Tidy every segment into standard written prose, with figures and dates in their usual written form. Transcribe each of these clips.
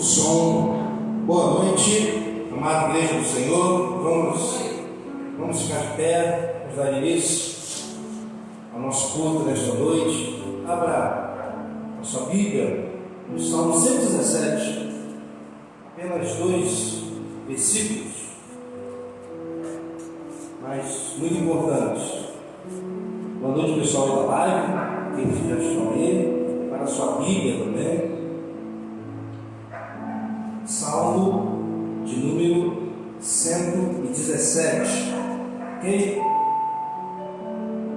som. Boa noite, amada igreja do Senhor. Vamos ficar de pé, vamos dar início ao nosso culto nesta noite. Abra a sua Bíblia no Salmo 117, apenas 2 versículos, mas muito importantes. Boa noite, pessoal da live, aqueles que já estão aí, para a sua Bíblia também. Salmo de número 117, ok?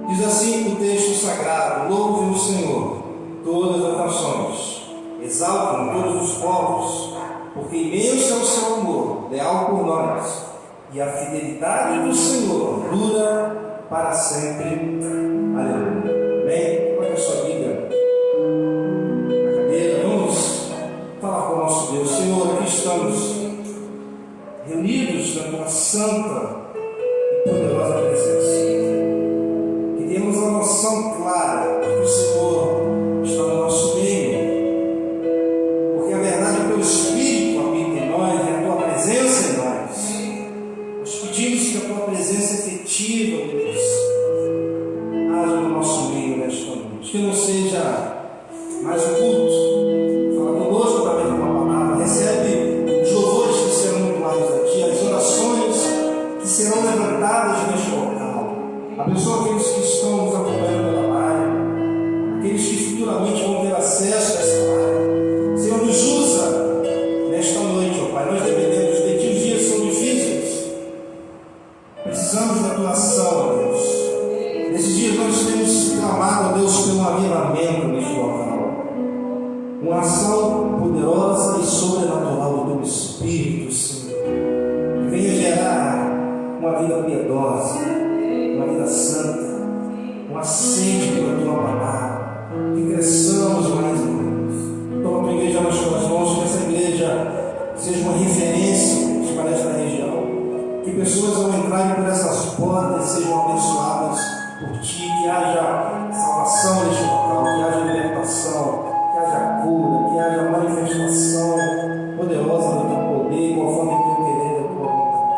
Diz assim o texto sagrado: louve o Senhor, todas as nações, exaltem todos os povos, porque imenso é o seu amor, leal por nós, e a fidelidade do Senhor dura para sempre. Aleluia. Amém? Olha a sua Bíblia na cadeira. Vamos falar com o nosso Deus. Senhor, aqui estamos reunidos na tua santa e poderosa presença. Que temos a noção clara de que o Senhor está no nosso meio, porque a verdade é que o Espírito habita em nós e a tua presença em nós. Nós pedimos que a tua presença efetiva, Deus, haja no nosso meio nesta noite. Que não seja mais um culto. Fala conosco através de uma palavra. Recebe os louvores que serão entoados a ti, as orações que serão levantadas neste local. Abençoa aqueles que estão nos acompanhando pela live, aqueles que futuramente vão ter acesso a essa live. Senhor, nos usa nesta noite, ó Pai. Nós dependemos de ti, os dias são difíceis. Precisamos da tua ação, ó Deus. Nesses dias nós temos clamado, ó Deus, pelo avivamento neste local. Uma ação poderosa e sobrenatural do teu Espírito, Senhor, que venha gerar uma vida piedosa, uma vida santa, uma sede pela tua palavra, que cresçamos mais em Deus. Toma a tua igreja nas tuas mãos, que essa igreja seja uma referência para esta região, que pessoas ao entrarem por essas portas sejam abençoadas por ti, que haja salvação neste local, que haja libertação, que haja cura, que haja manifestação poderosa do teu poder, conforme o teu querer e a tua vontade.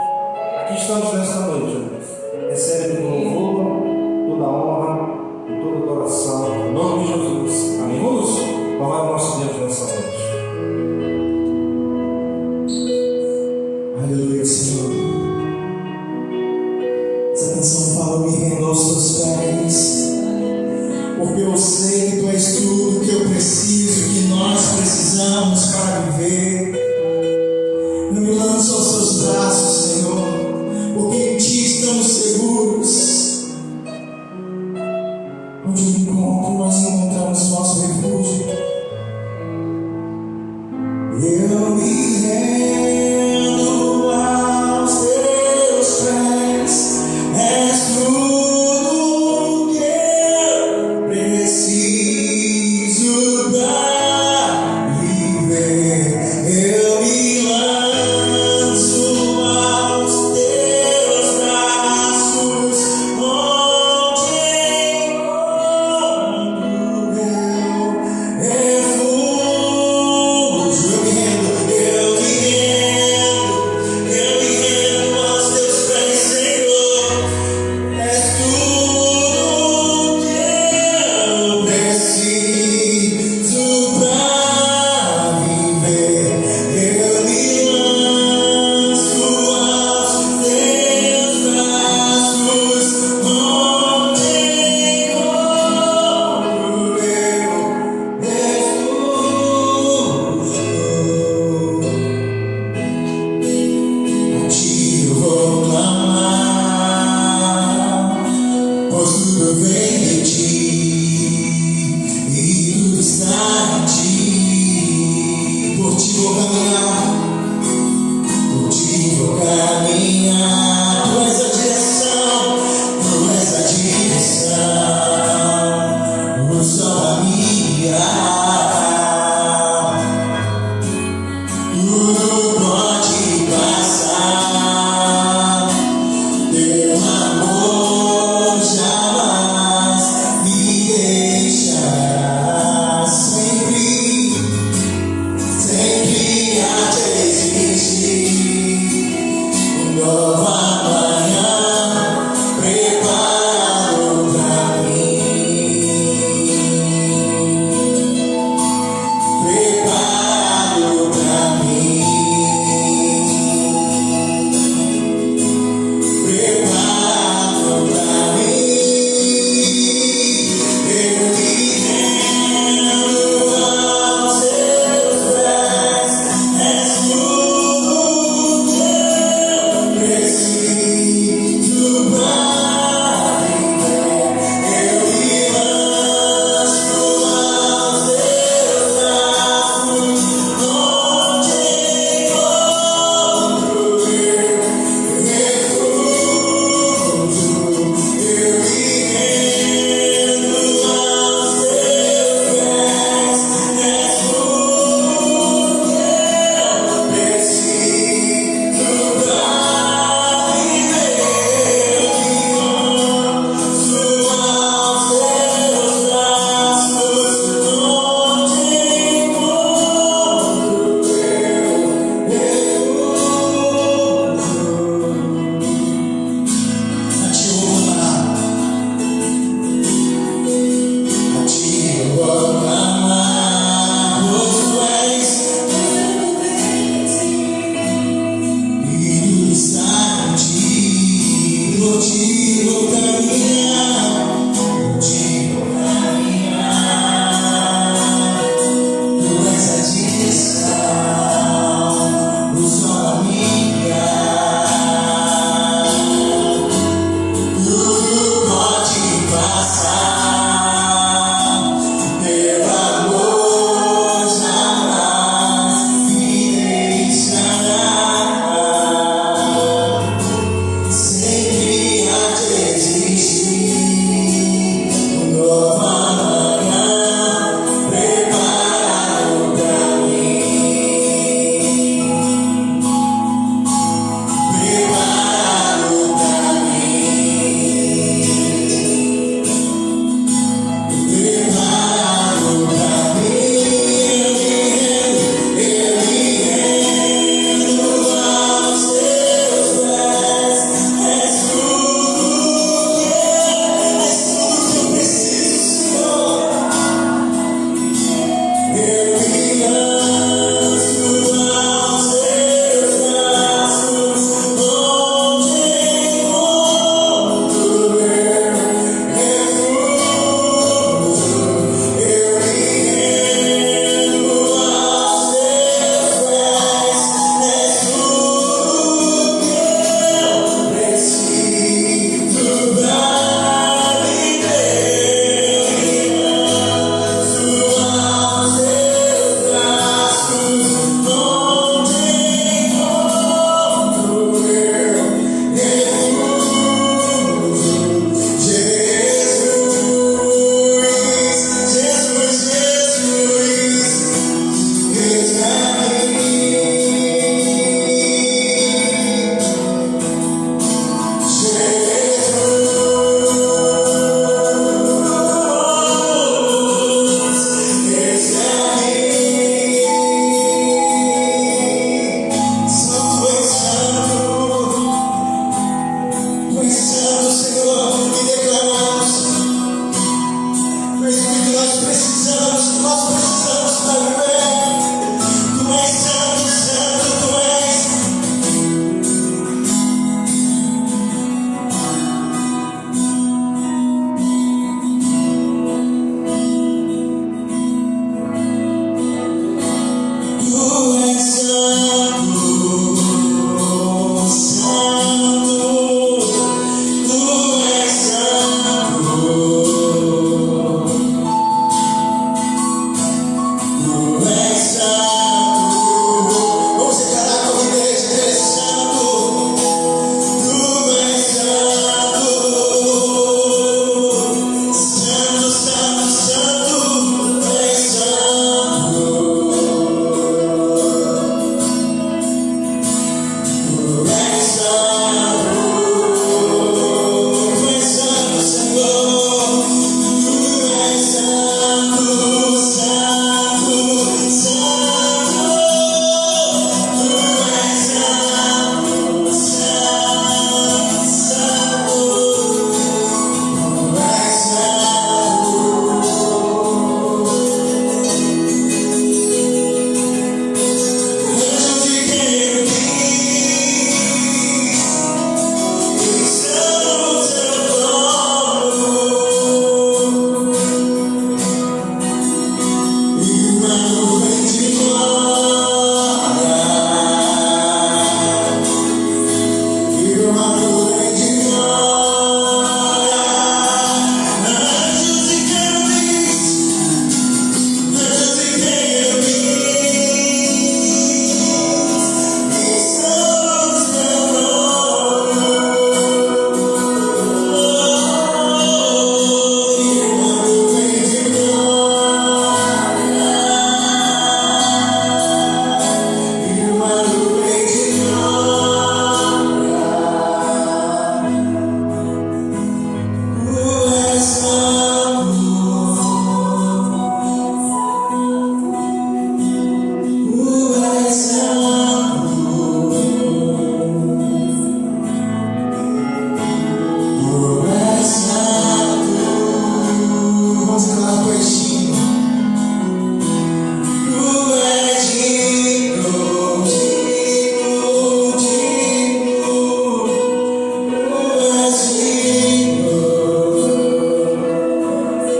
Aqui estamos nesta noite, Deus. Recebe todo louvor, toda honra e toda adoração, em nome de Jesus. Amém. Vamos louvar o nosso Deus nessa noite. Aleluia, Senhor. Essa canção fala: me rendo aos teus pés, porque eu sei que tu és tudo que eu preciso, que nós precisamos para viver. Eu me lanço aos teus braços, Senhor, porque em ti estamos seguros. Onde eu me encontro, nós encontramos nosso refúgio. Eu me rendo aos teus pés, és tudo que eu preciso para viver. Eu me lanço aos teus braços, onde encontro eu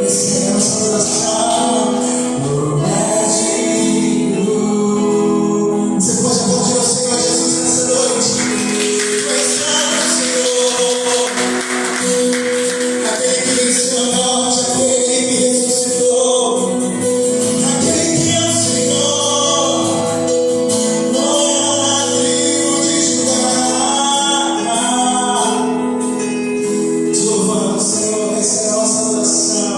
recebemos adoração. Você pode aplaudir ao Senhor Jesus nessa noite. Tu és santo, Senhor. Aquele que venceu a morte, aquele que ressuscitou, aquele que é o Senhor. Não é a tribo de Judá. Te louvamos, Senhor, recebe a nossa adoração.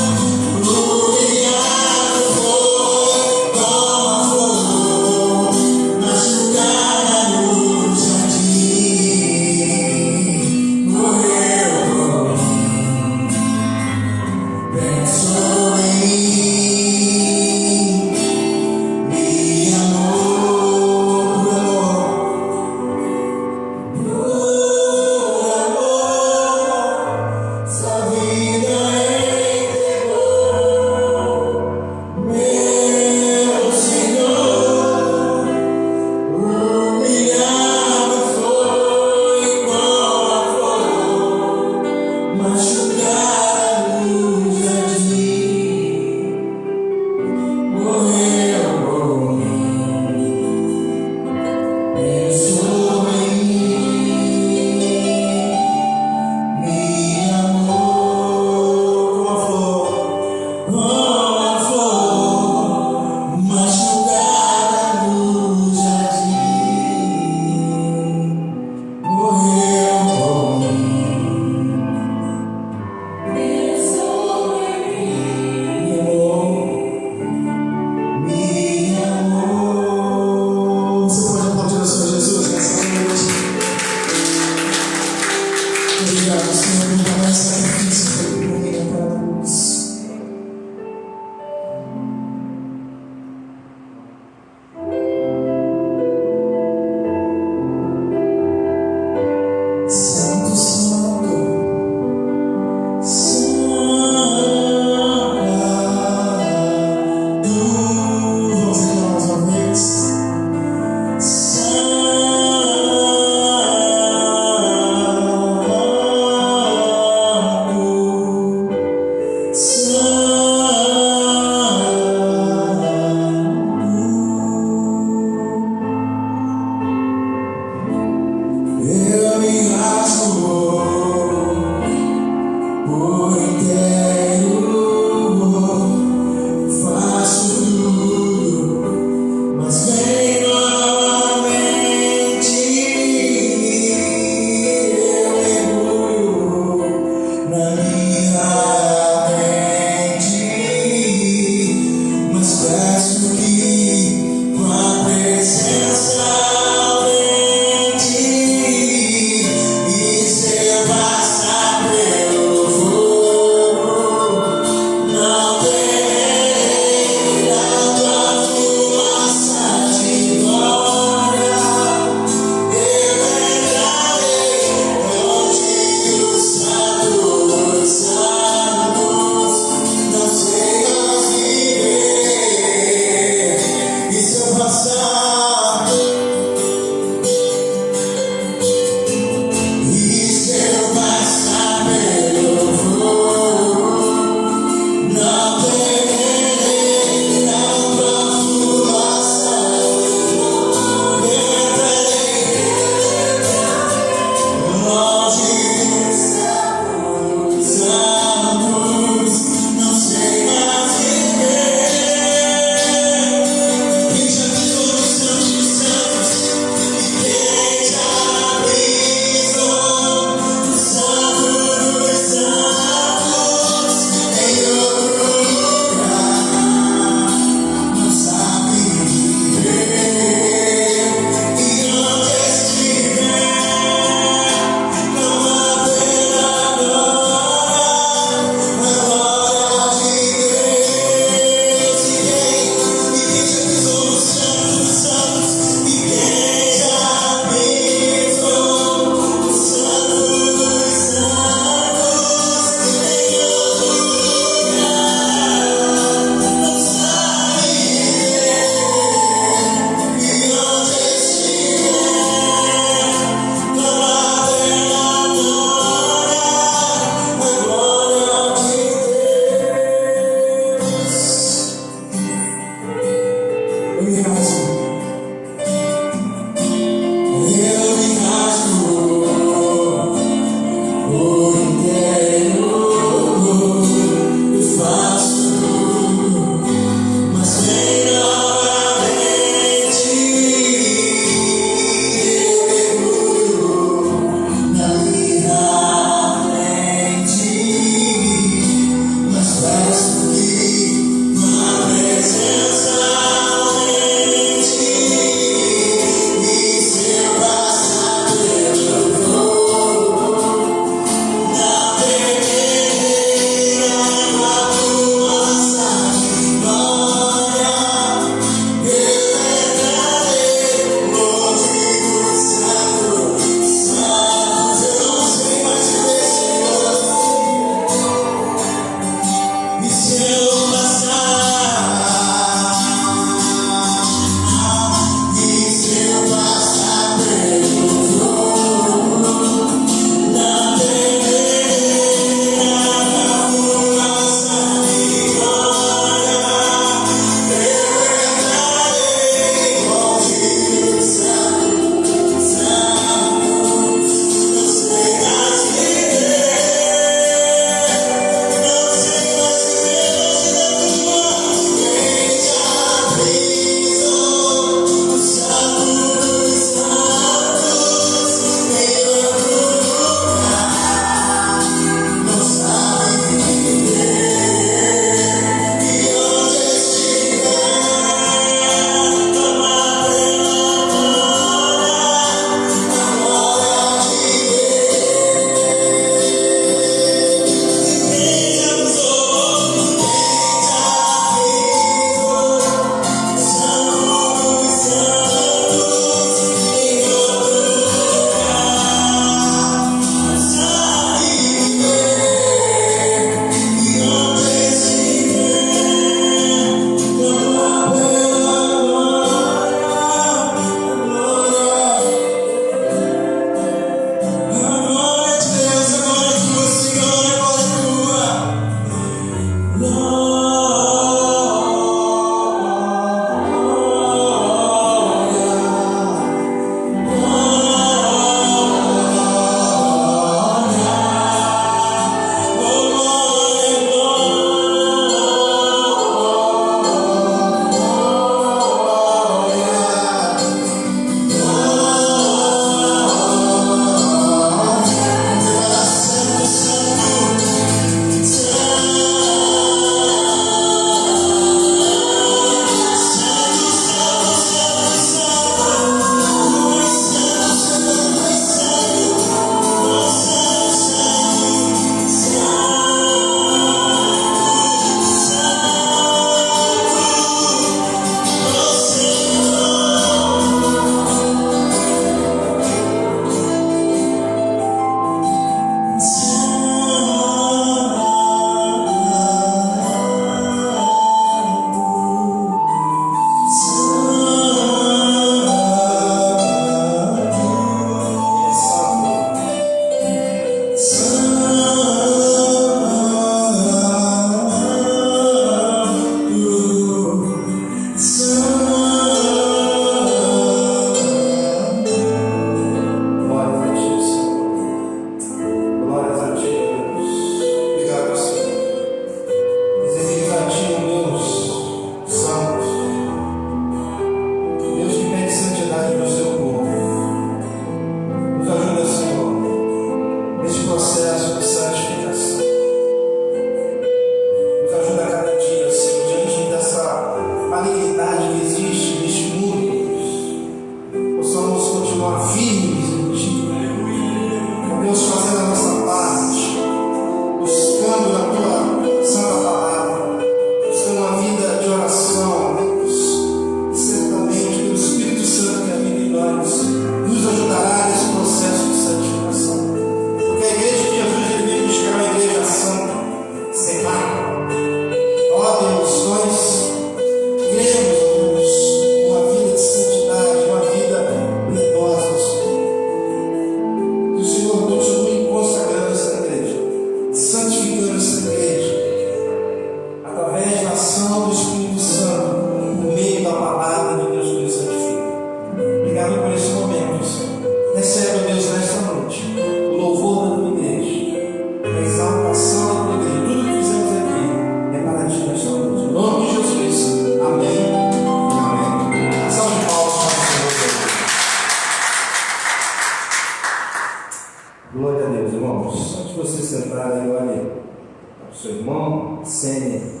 seu irmão, Sene,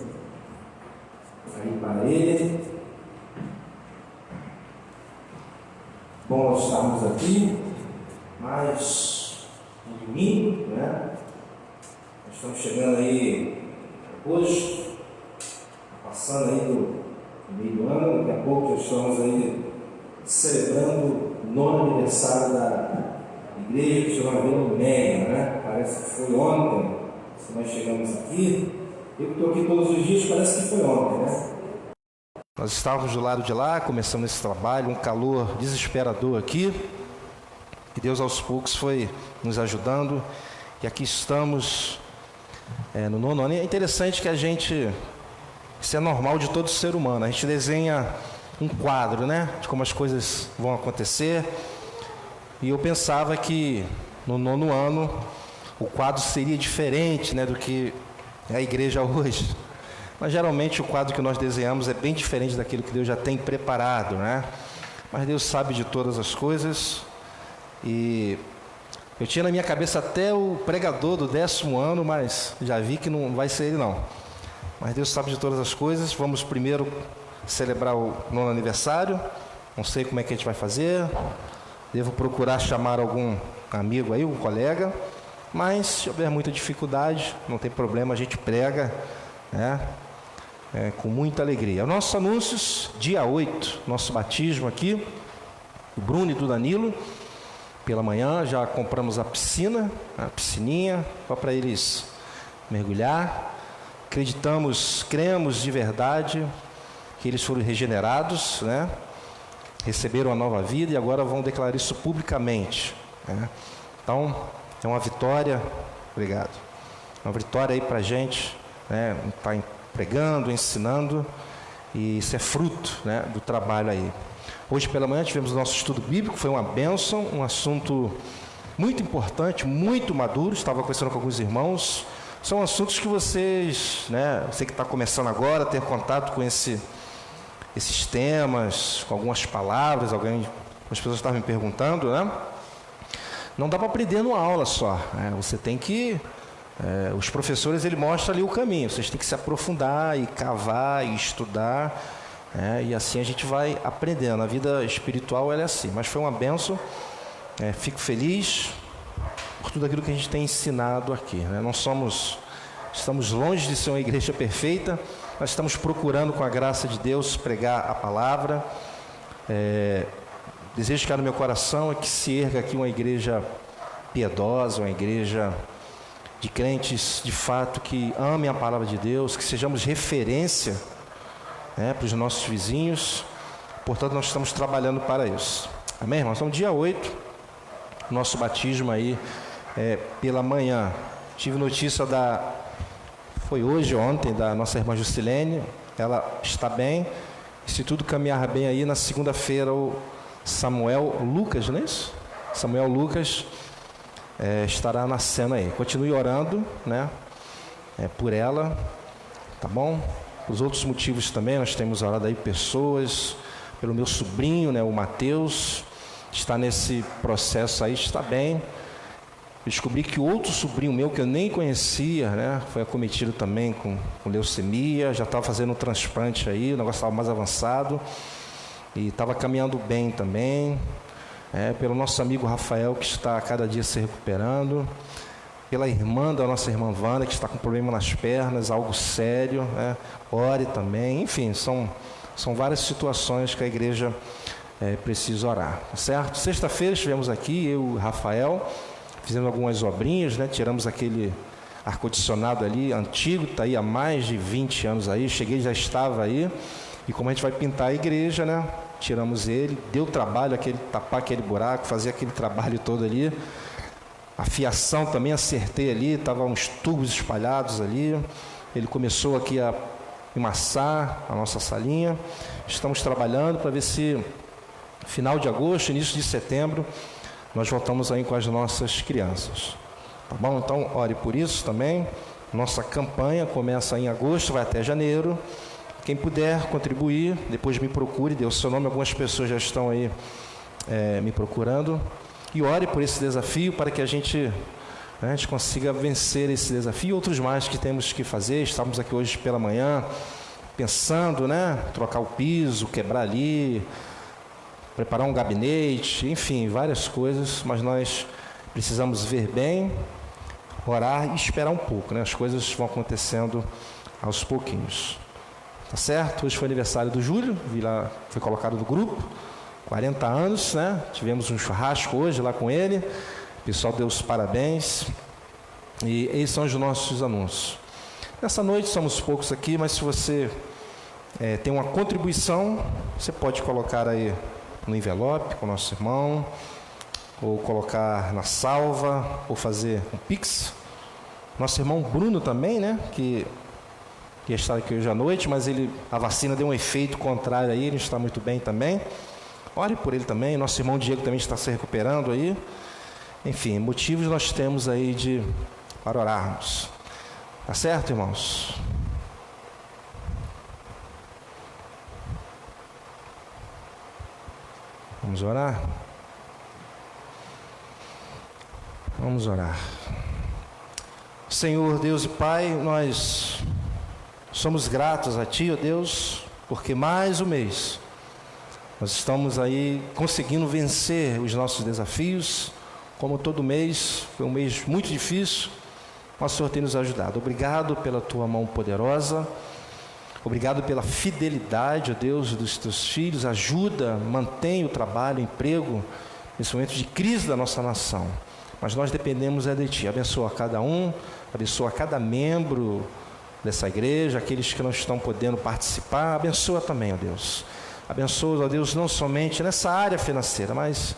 aí para ele. Bom nós estarmos aqui, mais um domingo, né? Nós estamos chegando aí hoje, passando aí do meio do ano, daqui a pouco já estamos aí celebrando o 9º aniversário da igreja que chama Vila Mega, né? Parece que foi ontem, se nós chegamos aqui. Eu que estou aqui todos os dias, parece que foi ontem, né? Nós estávamos do lado de lá, começando esse trabalho, um calor desesperador aqui, e Deus aos poucos foi nos ajudando, e aqui estamos no 9º ano. É interessante que isso é normal de todo ser humano, a gente desenha um quadro, né, de como as coisas vão acontecer, e eu pensava que no 9º ano o quadro seria diferente, né, do que é a igreja hoje. Mas geralmente o quadro que nós desenhamos é bem diferente daquilo que Deus já tem preparado, né? Mas Deus sabe de todas as coisas. E eu tinha na minha cabeça até o pregador do 10º ano, mas já vi que não vai ser ele não. Mas Deus sabe de todas as coisas. Vamos primeiro celebrar o 9º aniversário. Não sei como é que a gente vai fazer. Devo procurar chamar algum amigo aí, um colega. Mas se houver muita dificuldade, não tem problema, a gente prega, né? Com muita alegria. Nossos anúncios, dia 8, nosso batismo aqui, do Bruno e do Danilo, pela manhã, já compramos a piscininha, só para eles mergulhar. Cremos de verdade que eles foram regenerados, né? Receberam a nova vida e agora vão declarar isso publicamente, né? Então, é uma vitória, obrigado, uma vitória aí para a gente, né? Tá pregando, ensinando, e isso é fruto, né, do trabalho aí. Hoje pela manhã tivemos o nosso estudo bíblico, foi uma bênção, um assunto muito importante, muito maduro. Estava conversando com alguns irmãos, são assuntos que vocês, né, você que está começando agora a ter contato com esses temas, com algumas palavras, as pessoas estavam me perguntando, né? Não dá para aprender numa aula só, né? Você tem que os professores, ele mostra ali o caminho, vocês têm que se aprofundar e cavar e estudar, né? E assim a gente vai aprendendo. A vida espiritual ela é assim, mas foi uma bênção. Fico feliz por tudo aquilo que a gente tem ensinado aqui, né? Estamos longe de ser uma igreja perfeita, nós estamos procurando com a graça de Deus pregar a palavra. Desejo que no meu coração é que se erga aqui uma igreja piedosa, uma igreja de crentes, de fato, que amem a palavra de Deus, que sejamos referência, né, para os nossos vizinhos. Portanto, nós estamos trabalhando para isso. Amém, irmãos? Então, dia 8, nosso batismo aí pela manhã. Tive notícia foi hoje, ontem, da nossa irmã Juscelene. Ela está bem. E se tudo caminhar bem aí, na segunda-feira, o Samuel Lucas, não é isso? Samuel Lucas estará na cena aí. Continue orando, né? Por ela, tá bom? Os outros motivos também, nós temos orado aí pessoas, pelo meu sobrinho, né? O Mateus, está nesse processo aí, está bem. Descobri que outro sobrinho meu, que eu nem conhecia, né? Foi acometido também com leucemia, já estava fazendo um transplante aí, o negócio estava mais avançado, e estava caminhando bem também. Pelo nosso amigo Rafael, que está a cada dia se recuperando, pela irmã da nossa irmã Wanda, que está com problema nas pernas, algo sério, né? Ore também. Enfim, são várias situações que a igreja precisa orar, certo? Sexta-feira estivemos aqui, eu e o Rafael, fizemos algumas obrinhas, né? Tiramos aquele ar-condicionado ali, antigo, está aí há mais de 20 anos aí, cheguei, já estava aí, e como a gente vai pintar a igreja, né? Tiramos ele, deu trabalho, tapar aquele buraco, fazer aquele trabalho todo ali. A fiação também acertei ali, estavam uns tubos espalhados ali. Ele começou aqui a emassar a nossa salinha. Estamos trabalhando para ver se final de agosto, início de setembro, nós voltamos aí com as nossas crianças. Tá bom? Então, ore por isso também. Nossa campanha começa em agosto, vai até janeiro. Quem puder contribuir, depois me procure, dê o seu nome, algumas pessoas já estão aí me procurando. E ore por esse desafio para que a gente a gente consiga vencer esse desafio e outros mais que temos que fazer. Estamos aqui hoje pela manhã pensando, trocar o piso, quebrar ali, preparar um gabinete, enfim, várias coisas, mas nós precisamos ver bem, orar e esperar um pouco, As coisas vão acontecendo aos pouquinhos. Tá certo? Hoje foi aniversário do Júlio, vi lá, foi colocado no grupo, 40 anos, Tivemos um churrasco hoje lá com ele, o pessoal deu os parabéns, e esses são os nossos anúncios. Nessa noite somos poucos aqui, mas se você tem uma contribuição, você pode colocar aí no envelope com o nosso irmão, ou colocar na salva, ou fazer um pix. Nosso irmão Bruno também, que ia estar aqui hoje à noite, mas a vacina deu um efeito contrário aí, ele está muito bem também. Ore por ele também, nosso irmão Diego também está se recuperando aí. Enfim, motivos nós temos aí para orarmos. Tá certo, irmãos? Vamos orar? Vamos orar. Senhor Deus e Pai, nós somos gratos a Ti, ó Deus, porque mais um mês nós estamos aí conseguindo vencer os nossos desafios. Como todo mês, foi um mês muito difícil, mas o Senhor tem nos ajudado. Obrigado pela Tua mão poderosa, obrigado pela fidelidade, ó Deus, dos Teus filhos. Ajuda, mantém o trabalho, o emprego, nesse momento de crise da nossa nação. Mas nós dependemos de Ti. Abençoa cada um, abençoa cada membro dessa igreja, aqueles que não estão podendo participar. Abençoa também, ó Deus. Abençoa, ó Deus, não somente nessa área financeira, mas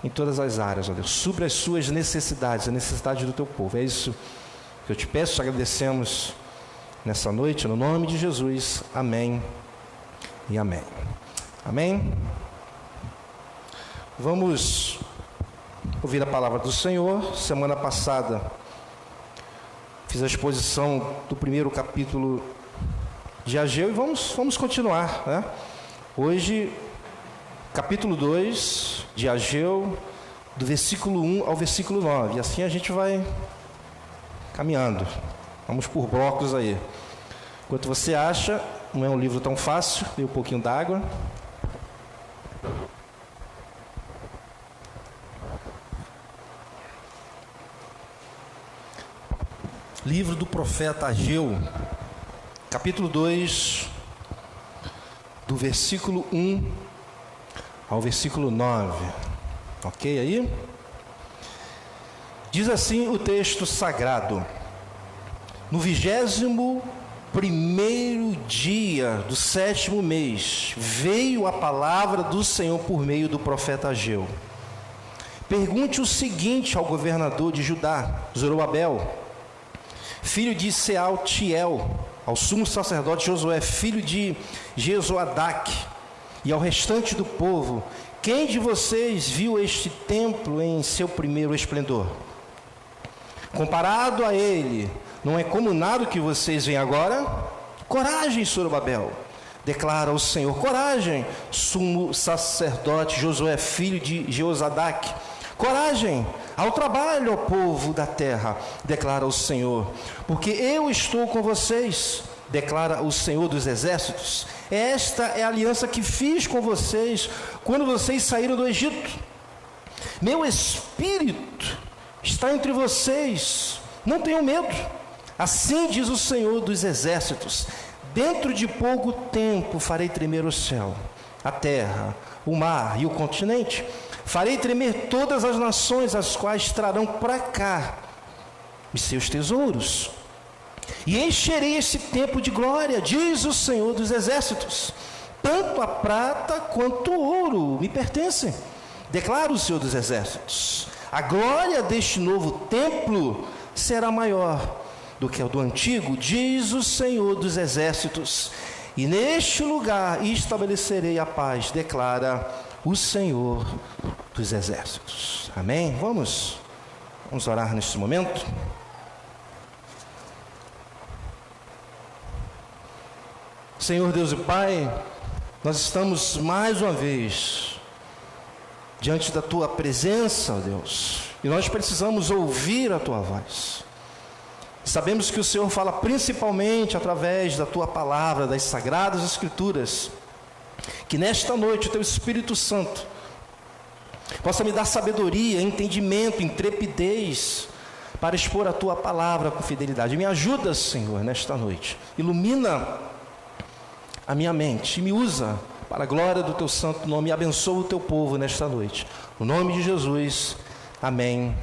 em todas as áreas, ó Deus. Supre as suas necessidades, a necessidade do Teu povo. É isso que eu te peço, te agradecemos nessa noite, no nome de Jesus. Amém e amém. Amém? Vamos ouvir a palavra do Senhor. Semana passada fiz a exposição do primeiro capítulo de Ageu e vamos continuar, Hoje, capítulo 2 de Ageu, do versículo 1 ao versículo 9. E assim a gente vai caminhando. Vamos por blocos aí. Enquanto você acha, não é um livro tão fácil, dê um pouquinho d'água. Livro do profeta Ageu, capítulo 2, do versículo 1 ao versículo 9. Ok aí? Diz assim o texto sagrado: no 21º dia do 7º mês, veio a palavra do Senhor por meio do profeta Ageu. Pergunte o seguinte ao governador de Judá, Zorobabel, filho de Sealtiel, ao sumo sacerdote Josué, filho de Jezoadaque, e ao restante do povo: quem de vocês viu este templo em seu primeiro esplendor? Comparado a ele, não é como nada que vocês veem agora? Coragem, Zorobabel, declara o Senhor. Coragem, sumo sacerdote Josué, filho de Jeozadak. Coragem, ao trabalho, ó povo da terra, declara o Senhor, porque eu estou com vocês, declara o Senhor dos exércitos. Esta é a aliança que fiz com vocês quando vocês saíram do Egito. Meu espírito está entre vocês, não tenham medo. Assim diz o Senhor dos exércitos: dentro de pouco tempo farei tremer o céu, a terra, o mar e o continente. Farei tremer todas as nações, as quais trarão para cá os seus tesouros. E encherei esse templo de glória, diz o Senhor dos exércitos. Tanto a prata quanto o ouro me pertencem, declara o Senhor dos exércitos. A glória deste novo templo será maior do que a do antigo, diz o Senhor dos exércitos. E neste lugar estabelecerei a paz, declara o Senhor dos exércitos. Amém? Vamos orar neste momento. Senhor Deus e Pai, nós estamos mais uma vez diante da tua presença, ó Deus, e nós precisamos ouvir a tua voz. Sabemos que o Senhor fala principalmente através da tua palavra, das sagradas escrituras. Que nesta noite o teu Espírito Santo possa me dar sabedoria, entendimento, intrepidez para expor a tua palavra com fidelidade. Me ajuda, Senhor, nesta noite. Ilumina a minha mente e me usa para a glória do teu santo nome. E abençoa o teu povo nesta noite. No nome de Jesus, amém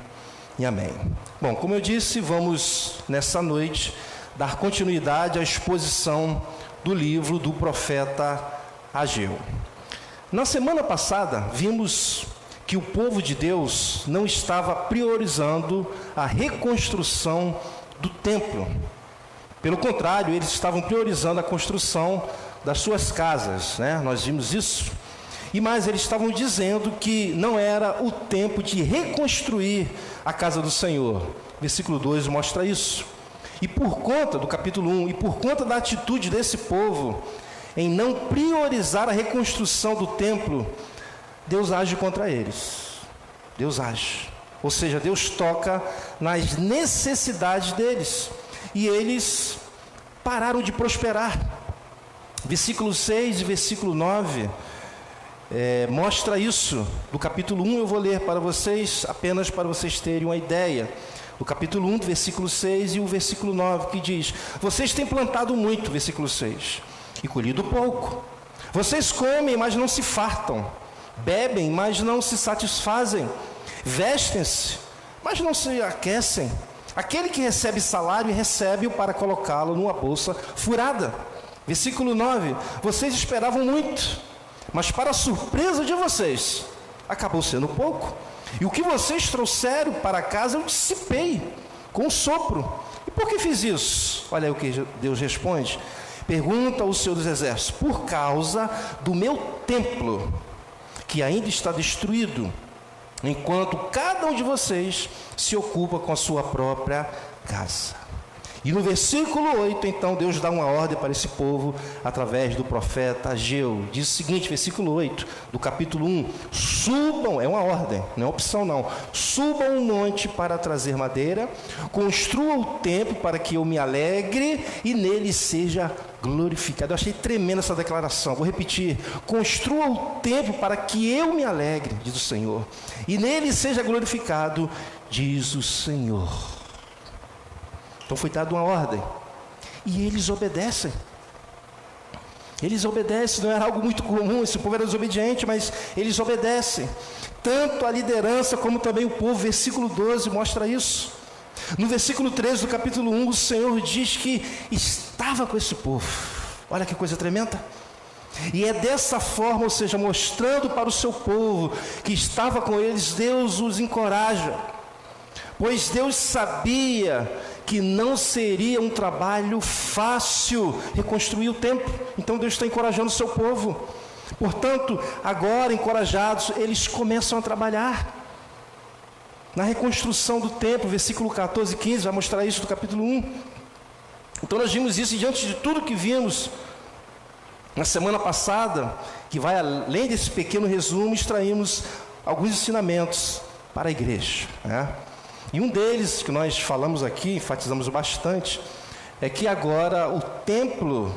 e amém. Bom, como eu disse, vamos nessa noite dar continuidade à exposição do livro do profeta Ageu. Na semana passada, vimos que o povo de Deus não estava priorizando a reconstrução do templo. Pelo contrário, eles estavam priorizando a construção das suas casas, né? Nós vimos isso. E mais, eles estavam dizendo que não era o tempo de reconstruir a casa do Senhor. Versículo 2 mostra isso. E por conta do capítulo 1, e por conta da atitude desse povo em não priorizar a reconstrução do templo, Deus age contra eles. Deus age. Ou seja, Deus toca nas necessidades deles. E eles pararam de prosperar. Versículo 6 e versículo 9 mostra isso. Do capítulo 1 eu vou ler para vocês, apenas para vocês terem uma ideia. O capítulo 1, versículo 6 e o versículo 9, que diz: vocês têm plantado muito, versículo 6, e colhido pouco. Vocês comem, mas não se fartam. Bebem, mas não se satisfazem. Vestem-se, mas não se aquecem. Aquele que recebe salário, recebe-o para colocá-lo numa bolsa furada. Versículo 9: vocês esperavam muito, mas para a surpresa de vocês, acabou sendo pouco. E o que vocês trouxeram para casa eu dissipei com sopro. E por que fiz isso? Olha aí o que Deus responde. Pergunta ao Senhor dos Exércitos: por causa do meu templo, que ainda está destruído, enquanto cada um de vocês se ocupa com a sua própria casa. E no versículo 8, então, Deus dá uma ordem para esse povo, através do profeta Ageu. Diz o seguinte, versículo 8, do capítulo 1. Subam, é uma ordem, não é opção não. Subam um monte para trazer madeira, construam o templo para que eu me alegre e nele seja glorificado. Eu achei tremenda essa declaração, vou repetir. Construa o templo para que eu me alegre, diz o Senhor, e nele seja glorificado, diz o Senhor. Então foi dada uma ordem, e eles obedecem. Eles obedecem, não era algo muito comum, esse povo era desobediente, mas eles obedecem. Tanto a liderança como também o povo, versículo 12 mostra isso. No versículo 13 do capítulo 1, o Senhor diz que estava com esse povo. Olha que coisa tremenda. E é dessa forma, ou seja, mostrando para o seu povo que estava com eles, Deus os encoraja. Pois Deus sabia que não seria um trabalho fácil reconstruir o templo. Então Deus está encorajando o seu povo. Portanto, agora encorajados, eles começam a trabalhar na reconstrução do templo. Versículo 14 e 15 vai mostrar isso do capítulo 1. Então nós vimos isso, e diante de tudo que vimos na semana passada, que vai além desse pequeno resumo, extraímos alguns ensinamentos para a igreja, né? E um deles que nós falamos aqui, enfatizamos bastante, é que agora o templo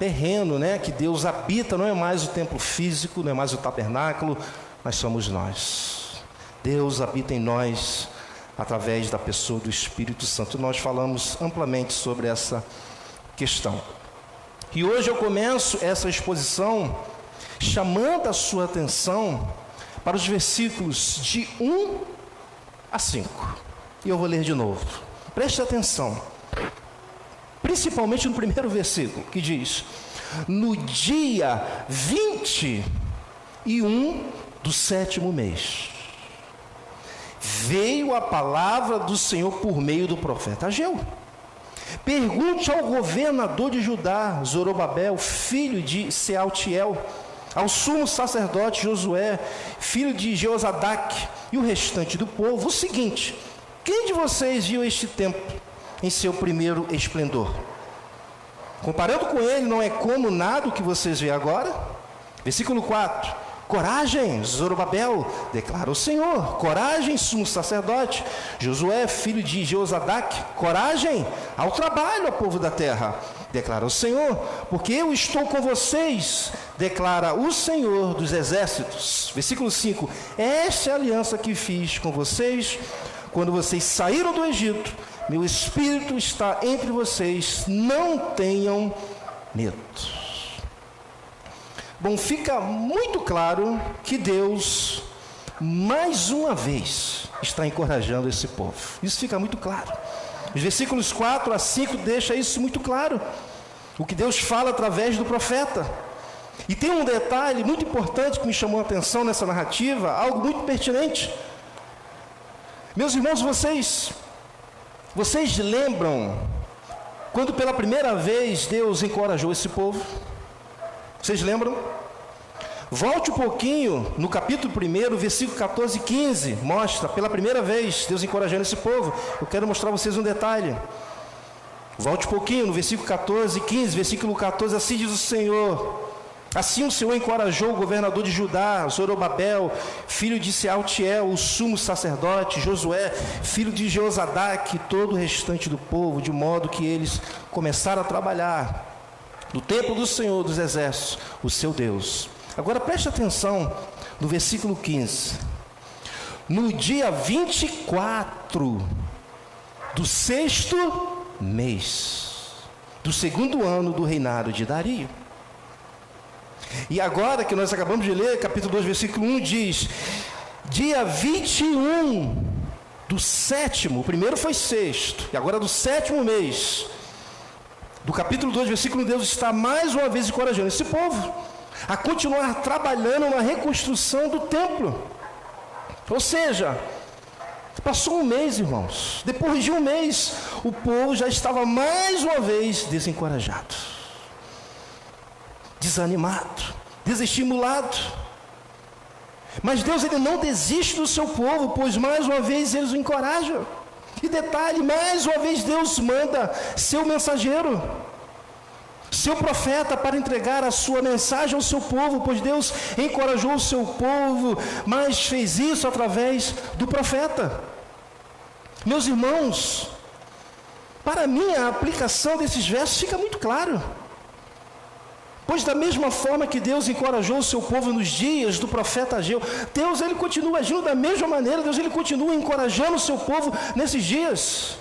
terreno, né, que Deus habita, não é mais o templo físico, não é mais o tabernáculo, mas somos nós. Deus habita em nós através da pessoa do Espírito Santo. Nós falamos amplamente sobre essa questão. E hoje eu começo essa exposição chamando a sua atenção para os versículos de 1 a 5. E eu vou ler de novo. Preste atenção. Principalmente no primeiro versículo, que diz: no dia 21 do 7º mês, veio a palavra do Senhor por meio do profeta Ageu. Pergunte ao governador de Judá, Zorobabel, filho de Sealtiel, ao sumo sacerdote Josué, filho de Jeozadaque, e o restante do povo, o seguinte: quem de vocês viu este templo em seu primeiro esplendor? Comparando com ele, não é como nada o que vocês veem agora? Versículo 4. Coragem, Zorobabel, declara o Senhor. Coragem, sumo sacerdote. Josué, filho de Jeozadak, coragem ao trabalho, ao povo da terra, declara o Senhor, porque eu estou com vocês, declara o Senhor dos exércitos. Versículo 5, esta é a aliança que fiz com vocês, quando vocês saíram do Egito, meu Espírito está entre vocês, não tenham medo. Bom, fica muito claro que Deus, mais uma vez, está encorajando esse povo. Isso fica muito claro. Os versículos 4 a 5 deixa isso muito claro. O que Deus fala através do profeta. E tem um detalhe muito importante que me chamou a atenção nessa narrativa, algo muito pertinente. Meus irmãos, vocês lembram quando pela primeira vez Deus encorajou esse povo? Vocês lembram? Volte um pouquinho no capítulo 1, versículo 14 e 15, mostra pela primeira vez Deus encorajando esse povo. Eu quero mostrar a vocês um detalhe. Volte um pouquinho no versículo 14 e 15, versículo 14, assim diz o Senhor: assim o Senhor encorajou o governador de Judá, Zorobabel, filho de Sealtiel, o sumo sacerdote, Josué, filho de Jeozadak, e todo o restante do povo, de modo que eles começaram a trabalhar no templo do Senhor dos exércitos, o seu Deus. Agora preste atenção no versículo 15. No dia 24 do 6º mês, do 2º ano do reinado de Dario. E agora que nós acabamos de ler, capítulo 2, versículo 1, diz: dia 21 do 7º, o primeiro foi 6º, e agora do 7º mês, do capítulo 2, versículo 1, Deus está mais uma vez encorajando esse povo a continuar trabalhando na reconstrução do templo. Ou seja, passou um mês, irmãos. Depois de um mês, o povo já estava mais uma vez desencorajado, desanimado, desestimulado. Mas Deus, ele não desiste do seu povo, pois mais uma vez eles o encorajam. E detalhe, mais uma vez Deus manda seu mensageiro, seu profeta, para entregar a sua mensagem ao seu povo, pois Deus encorajou o seu povo, mas fez isso através do profeta. Meus irmãos, para mim a aplicação desses versos fica muito claro. Pois da mesma forma que Deus encorajou o seu povo nos dias do profeta Ageu, Deus, ele continua agindo da mesma maneira. Deus, ele continua encorajando o seu povo nesses dias.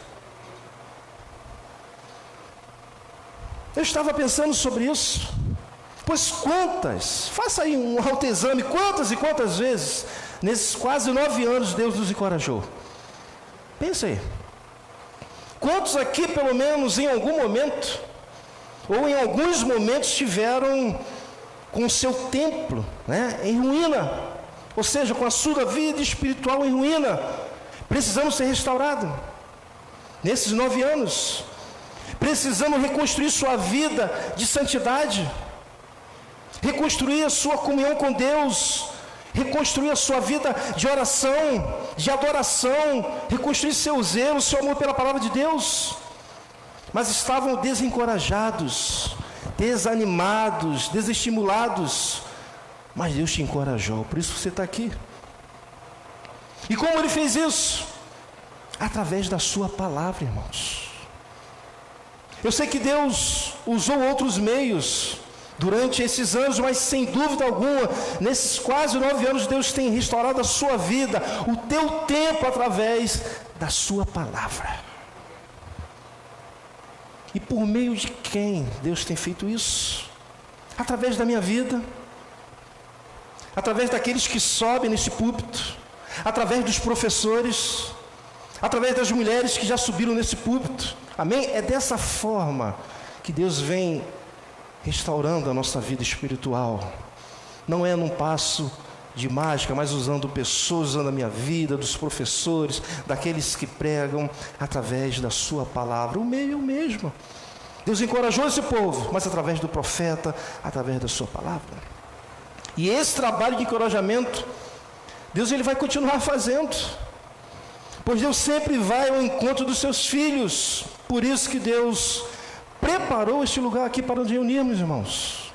Eu estava pensando sobre isso, pois faça aí um autoexame, quantas e quantas vezes, nesses quase 9 anos, Deus nos encorajou. Pensa aí, quantos aqui, pelo menos em algum momento, ou em alguns momentos, estiveram com o seu templo, em ruína, ou seja, com a sua vida espiritual em ruína, precisamos ser restaurados, nesses 9 anos, precisamos reconstruir sua vida de santidade, reconstruir a sua comunhão com Deus, reconstruir a sua vida de oração, de adoração, reconstruir seu zelo, seu amor pela palavra de Deus. Mas estavam desencorajados, desanimados, desestimulados. Mas Deus te encorajou, por isso você está aqui. E como Ele fez isso? Através da sua palavra, irmãos. Eu sei que Deus usou outros meios durante esses anos, mas sem dúvida alguma, nesses quase 9 anos, Deus tem restaurado a sua vida, o teu tempo, através da sua palavra. E por meio de quem Deus tem feito isso? Através da minha vida, através daqueles que sobem nesse púlpito, através dos professores, através das mulheres que já subiram nesse púlpito. Amém? É dessa forma que Deus vem restaurando a nossa vida espiritual. Não é num passo de mágica, mas usando pessoas, usando a minha vida, dos professores, daqueles que pregam, através da sua palavra. O meio é o mesmo. Deus encorajou esse povo, mas através do profeta, através da sua palavra. E esse trabalho de encorajamento, Deus, ele vai continuar fazendo, pois Deus sempre vai ao encontro dos seus filhos. Por isso que Deus preparou este lugar aqui para nos reunirmos, irmãos,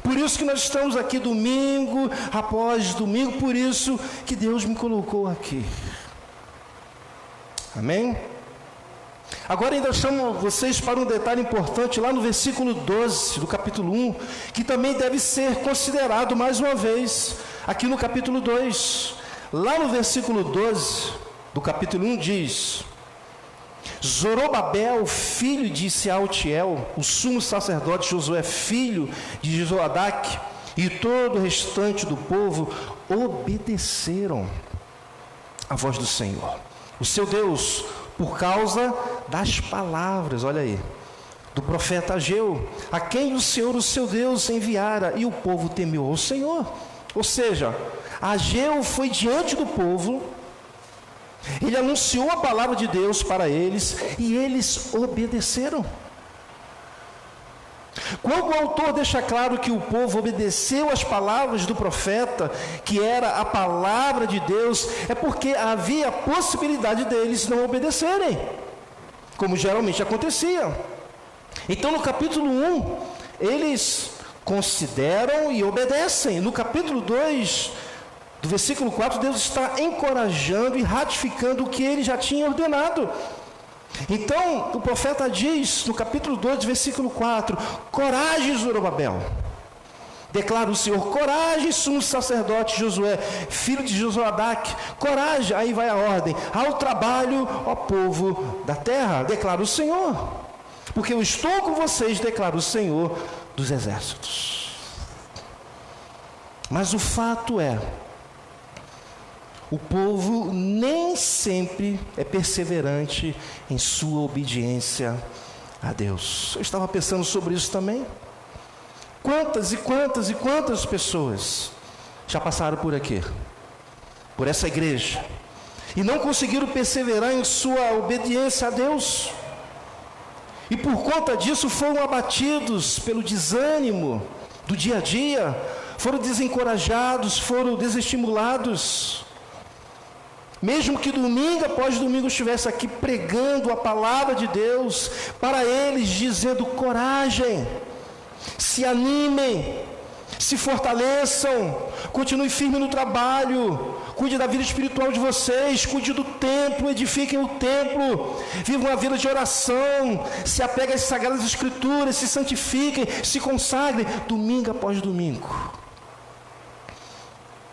Por isso que nós estamos aqui domingo após domingo, por isso que Deus me colocou aqui. Amém? Agora ainda chamo vocês para um detalhe importante lá no versículo 12 do capítulo 1, que também deve ser considerado mais uma vez aqui no capítulo 2. Lá no versículo 12 do capítulo 1 diz: Zorobabel, filho de Sealtiel, o sumo sacerdote Josué, filho de Jeozadak, e todo o restante do povo obedeceram à voz do Senhor, o seu Deus, por causa das palavras, olha aí, do profeta Ageu, a quem o Senhor, o seu Deus, enviara, e o povo temeu ao Senhor. Ou seja, Ageu foi diante do povo, ele anunciou a palavra de Deus para eles, e eles obedeceram. Quando o autor deixa claro que o povo obedeceu às palavras do profeta, que era a palavra de Deus, é porque havia a possibilidade deles não obedecerem, como geralmente acontecia. Então no capítulo 1, eles consideram e obedecem. No capítulo 2, do versículo 4, Deus está encorajando e ratificando o que ele já tinha ordenado. Então, o profeta diz, no capítulo 2, versículo 4, coragem, Zorobabel, declara o Senhor, coragem, sumo sacerdote Josué, filho de Jeozadak, coragem, aí vai a ordem, ao trabalho, ó povo da terra, declara o Senhor, porque eu estou com vocês, declara o Senhor dos exércitos. Mas o fato é, o povo nem sempre é perseverante em sua obediência a Deus. Eu estava pensando sobre isso também. Quantas e quantas e quantas pessoas já passaram por aqui, por essa igreja, e não conseguiram perseverar em sua obediência a Deus, e por conta disso foram abatidos pelo desânimo do dia a dia, foram desencorajados, foram desestimulados. Mesmo que domingo após domingo estivesse aqui pregando a palavra de Deus para eles, dizendo coragem, se animem, se fortaleçam, continue firme no trabalho, cuide da vida espiritual de vocês, cuide do templo, edifiquem o templo, vivam uma vida de oração, se apeguem às sagradas escrituras, se santifiquem, se consagrem, domingo após domingo.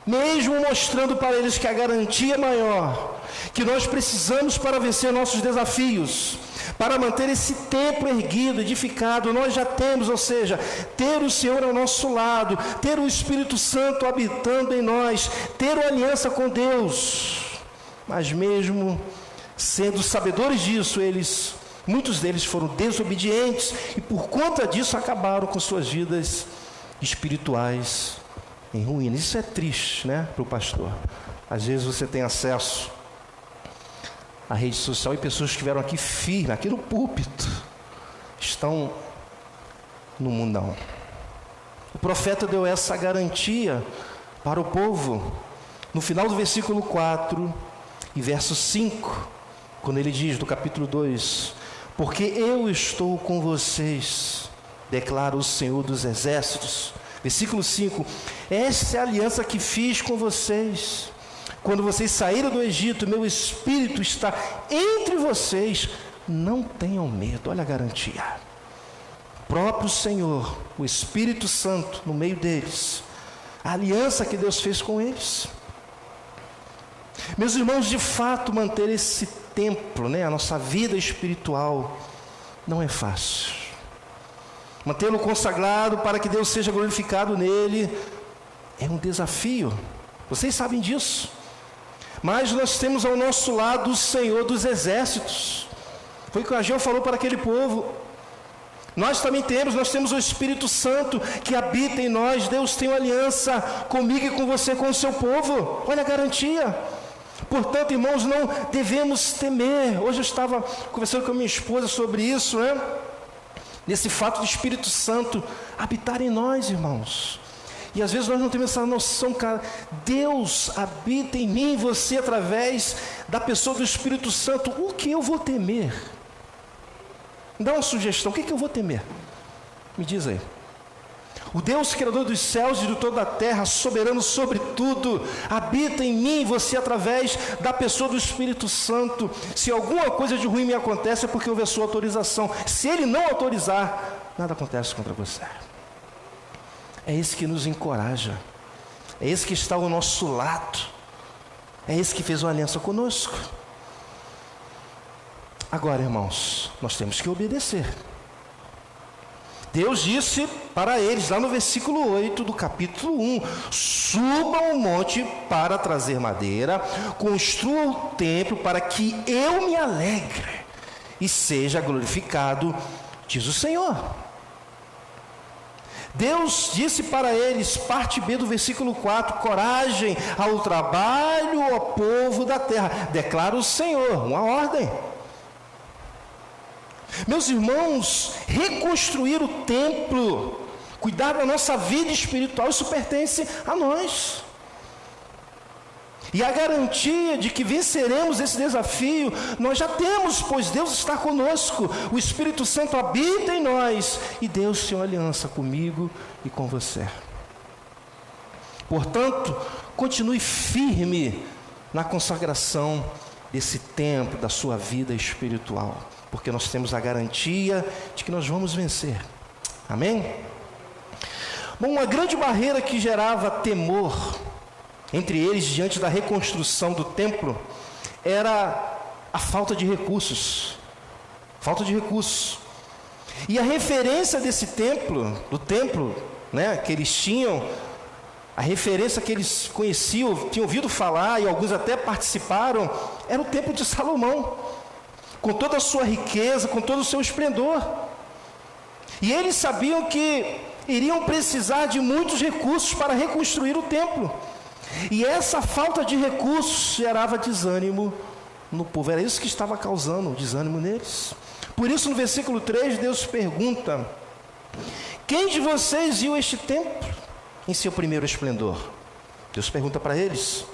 Mesmo mostrando para eles que a garantia maior que nós precisamos para vencer nossos desafios, para manter esse templo erguido, edificado, nós já temos, ou seja, ter o Senhor ao nosso lado, ter o Espírito Santo habitando em nós, ter uma aliança com Deus. Mas mesmo sendo sabedores disso, muitos deles foram desobedientes e por conta disso acabaram com suas vidas espirituais em ruínas. Isso é triste, né, para o pastor. Às vezes você tem acesso à rede social e pessoas que estiveram aqui firmes, aqui no púlpito, estão no mundão. O profeta deu essa garantia para o povo no final do versículo 4 e verso 5, quando ele diz, do capítulo 2, porque eu estou com vocês, declara o Senhor dos exércitos. Versículo 5, essa é a aliança que fiz com vocês, quando vocês saíram do Egito, meu Espírito está entre vocês, não tenham medo. Olha a garantia, o próprio Senhor, o Espírito Santo no meio deles, a aliança que Deus fez com eles. Meus irmãos, de fato manter esse templo, a nossa vida espiritual, não é fácil. Mantê-lo consagrado para que Deus seja glorificado nele é um desafio, vocês sabem disso. Mas nós temos ao nosso lado o Senhor dos exércitos. Foi o que o Ageu falou para aquele povo. Nós também temos o Espírito Santo que habita em nós. Deus tem uma aliança comigo e com você, com o seu povo. Olha a garantia. Portanto, irmãos, não devemos temer. Hoje eu estava conversando com a minha esposa sobre isso, nesse fato do Espírito Santo habitar em nós, irmãos. E às vezes nós não temos essa noção, cara. Deus habita em mim e você através da pessoa do Espírito Santo. O que eu vou temer? Me dá uma sugestão, o que eu vou temer? Me diz aí. O Deus criador dos céus e de toda a terra, soberano sobre tudo, habita em mim e você através da pessoa do Espírito Santo. Se alguma coisa de ruim me acontece é porque houve a sua autorização. Se Ele não autorizar, nada acontece contra você. É esse que nos encoraja, é esse que está ao nosso lado, é esse que fez uma aliança conosco. Agora, irmãos, nós temos que obedecer. Deus disse para eles, lá no versículo 8 do capítulo 1, subam o monte para trazer madeira, construam o templo para que eu me alegre e seja glorificado, diz o Senhor. Deus disse para eles, parte B do versículo 4, coragem ao trabalho, ao povo da terra, declara o Senhor, uma ordem. Meus irmãos, reconstruir o templo, cuidar da nossa vida espiritual, isso pertence a nós. E a garantia de que venceremos esse desafio, nós já temos, pois Deus está conosco, o Espírito Santo habita em nós, e Deus tem uma aliança comigo e com você. Portanto, continue firme na consagração desse templo, da sua vida espiritual, porque nós temos a garantia de que nós vamos vencer. Amém? Bom, uma grande barreira que gerava temor entre eles diante da reconstrução do templo era a falta de recursos. Falta de recursos. E a referência desse templo, do templo, né, que eles tinham, a referência que eles conheciam, tinham ouvido falar, e alguns até participaram, era o templo de Salomão, com toda a sua riqueza, com todo o seu esplendor. E eles sabiam que iriam precisar de muitos recursos para reconstruir o templo. E essa falta de recursos gerava desânimo no povo. Era isso que estava causando desânimo neles. Por isso, no versículo 3, Deus pergunta: quem de vocês viu este templo em seu primeiro esplendor? Deus pergunta para eles.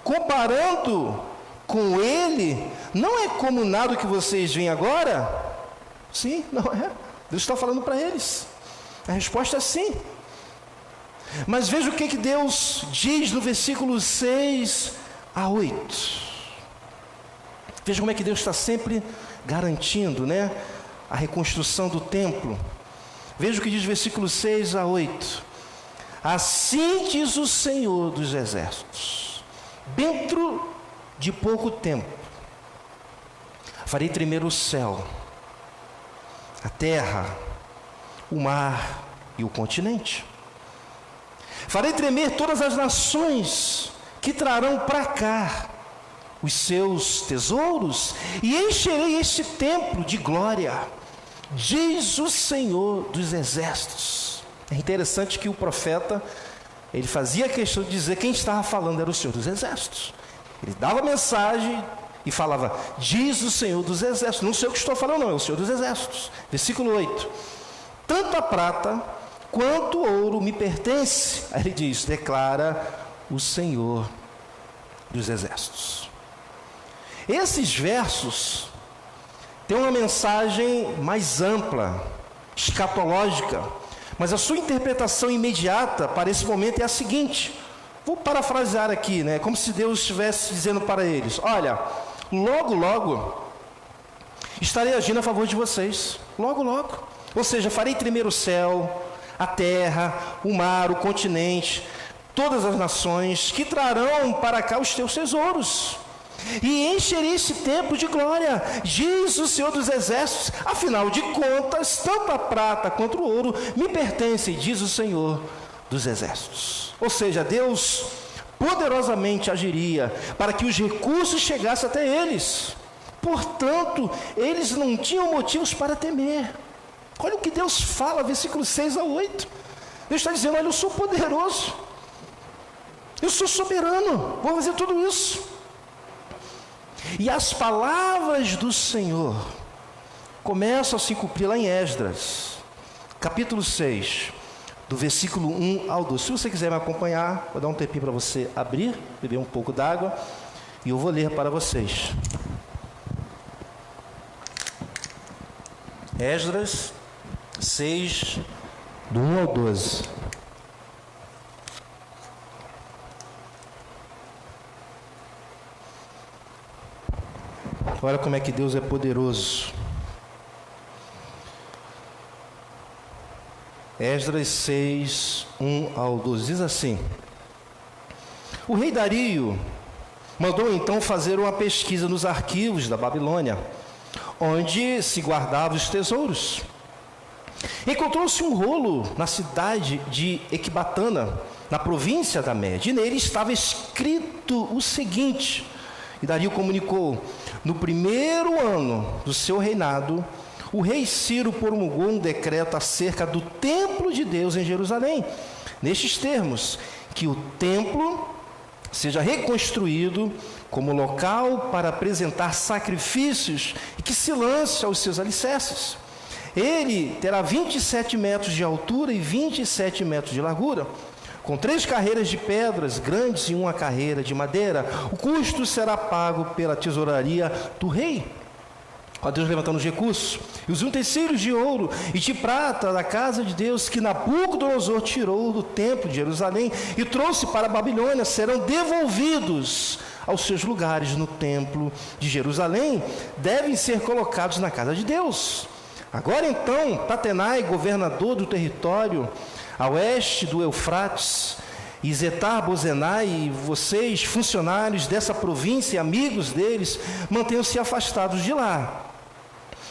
Comparando com ele, não é como nada que vocês veem agora? Sim, não é. Deus está falando para eles. A resposta é sim. Mas veja o que Deus diz no versículo 6 a 8. Veja como é que Deus está sempre garantindo, né, a reconstrução do templo. Veja o que diz versículo 6 a 8. Assim diz o Senhor dos Exércitos: dentro de pouco tempo farei tremer o céu, a terra, o mar e o continente. Farei tremer todas as nações que trarão para cá os seus tesouros, e encherei este templo de glória, diz o Senhor dos Exércitos. É interessante que o profeta, ele fazia questão de dizer quem estava falando era o Senhor dos Exércitos. Ele dava a mensagem e falava, diz o Senhor dos Exércitos. Não sei o que estou falando, não, é o Senhor dos Exércitos. Versículo 8. Tanto a prata quanto o ouro me pertence. Aí ele diz, declara o Senhor dos Exércitos. Esses versos têm uma mensagem mais ampla, escatológica, mas a sua interpretação imediata para esse momento é a seguinte. Vou parafrasear aqui, né? Como se Deus estivesse dizendo para eles: olha, logo, logo estarei agindo a favor de vocês. Logo, logo. Ou seja, farei tremer o céu, a terra, o mar, o continente, todas as nações que trarão para cá os teus tesouros, e encherei esse templo de glória, diz o Senhor dos Exércitos. Afinal de contas, tanto a prata quanto o ouro me pertencem, diz o Senhor dos Exércitos. Ou seja, Deus poderosamente agiria para que os recursos chegassem até eles. Portanto, eles não tinham motivos para temer. Olha o que Deus fala, versículos 6 a 8. Deus está dizendo, olha, eu sou poderoso, eu sou soberano, vou fazer tudo isso. E as palavras do Senhor começam a se cumprir lá em Esdras, capítulo 6, do versículo 1 ao 12. Se você quiser me acompanhar, vou dar um tempinho para você abrir, beber um pouco d'água, e eu vou ler para vocês. Esdras 6, do 1 ao 12. Olha como é que Deus é poderoso. Esdras 6, 1 ao 12, diz assim: o rei Dario mandou então fazer uma pesquisa nos arquivos da Babilônia, onde se guardavam os tesouros. Encontrou-se um rolo na cidade de Ecbatana, na província da Média, e nele estava escrito o seguinte, e Dario comunicou: no primeiro ano do seu reinado, o rei Ciro promulgou um decreto acerca do templo de Deus em Jerusalém, nestes termos: que o templo seja reconstruído como local para apresentar sacrifícios e que se lance aos seus alicerces. Ele terá 27 metros de altura e 27 metros de largura, com 3 carreiras de pedras grandes e 1 carreira de madeira. O custo será pago pela tesouraria do rei. Ó Deus, levantando os recursos e os utensílios de ouro e de prata da casa de Deus que Nabucodonosor tirou do templo de Jerusalém e trouxe para a Babilônia serão devolvidos aos seus lugares no templo de Jerusalém, devem ser colocados na casa de Deus. Agora então, Tatenai, governador do território a oeste do Eufrates, e Zetar-Bozenai, e vocês, funcionários dessa província e amigos deles, mantenham-se afastados de lá.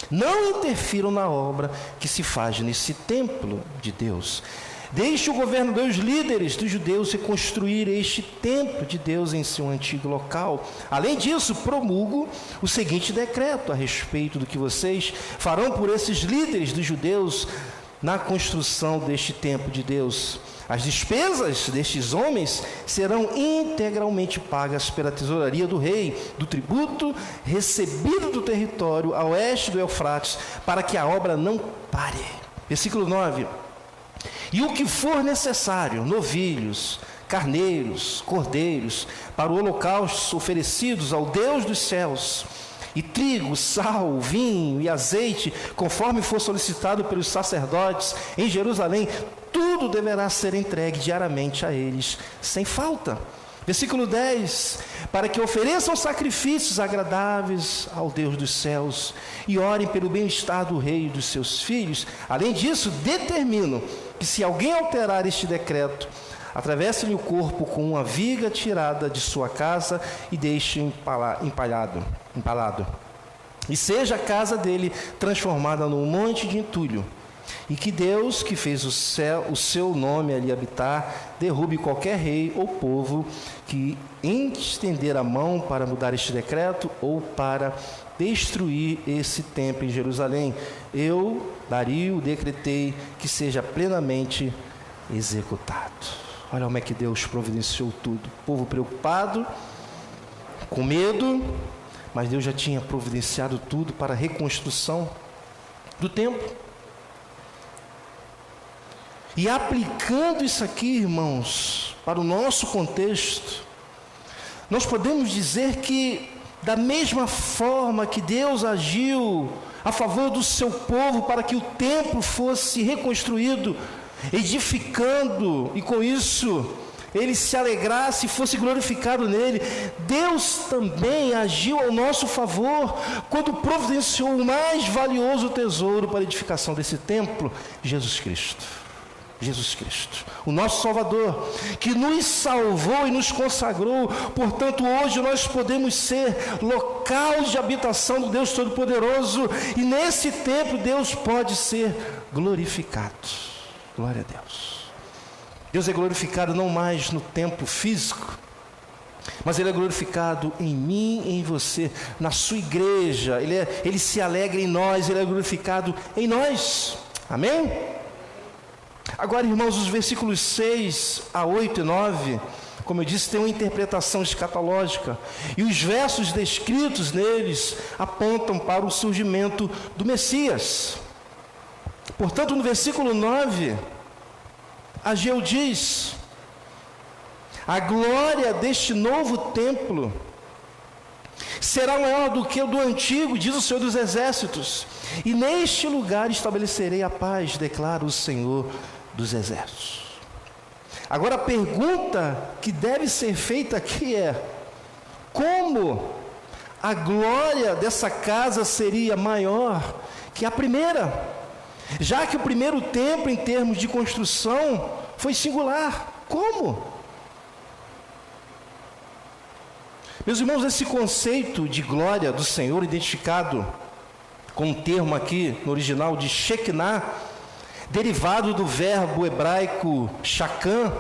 Não interfiram na obra que se faz nesse templo de Deus. Deixe o governador e os líderes dos judeus reconstruir este templo de Deus em seu antigo local. Além disso, promulgo o seguinte decreto a respeito do que vocês farão por esses líderes dos judeus na construção deste templo de Deus. As despesas destes homens serão integralmente pagas pela tesouraria do rei, do tributo recebido do território a oeste do Eufrates, para que a obra não pare. Versículo 9. E o que for necessário, novilhos, carneiros, cordeiros, para o holocausto oferecidos ao Deus dos céus, e trigo, sal, vinho e azeite, conforme for solicitado pelos sacerdotes em Jerusalém, tudo deverá ser entregue diariamente a eles, sem falta. Versículo 10, para que ofereçam sacrifícios agradáveis ao Deus dos céus e orem pelo bem-estar do rei e dos seus filhos. Além disso, determino que se alguém alterar este decreto, atravesse-lhe o corpo com uma viga tirada de sua casa e deixe empalado. E seja a casa dele transformada num monte de entulho. E que Deus, que fez o seu nome ali habitar, derrube qualquer rei ou povo que estender a mão para mudar este decreto ou para destruir esse templo em Jerusalém. Eu, Dario, decretei que seja plenamente executado. Olha como é que Deus providenciou tudo. O povo preocupado, com medo, mas Deus já tinha providenciado tudo para a reconstrução do templo. E aplicando isso aqui, irmãos, para o nosso contexto, nós podemos dizer que, da mesma forma que Deus agiu a favor do seu povo para que o templo fosse reconstruído, edificando, e com isso ele se alegrasse e fosse glorificado nele, Deus também agiu ao nosso favor quando providenciou o mais valioso tesouro para a edificação desse templo, Jesus Cristo. Jesus Cristo, o nosso Salvador, que nos salvou e nos consagrou. Portanto, hoje nós podemos ser local de habitação do Deus Todo-Poderoso, e nesse templo Deus pode ser glorificado. Glória a Deus. Deus é glorificado não mais no templo físico, mas Ele é glorificado em mim e em você, na sua igreja. Ele se alegra em nós, Ele é glorificado em nós. Amém? Agora, irmãos, os versículos 6 a 8 e 9, como eu disse, tem uma interpretação escatológica, e os versos descritos neles apontam para o surgimento do Messias. Portanto, no versículo 9, Ageu diz: a glória deste novo templo será maior do que o do antigo, diz o Senhor dos Exércitos, e neste lugar estabelecerei a paz, declara o Senhor dos exércitos. Agora a pergunta que deve ser feita aqui é: como a glória dessa casa seria maior que a primeira? Já que o primeiro templo, em termos de construção, foi singular. Como? Meus irmãos, esse conceito de glória do Senhor, identificado com um termo aqui no original de Shekinah, derivado do verbo hebraico shakan,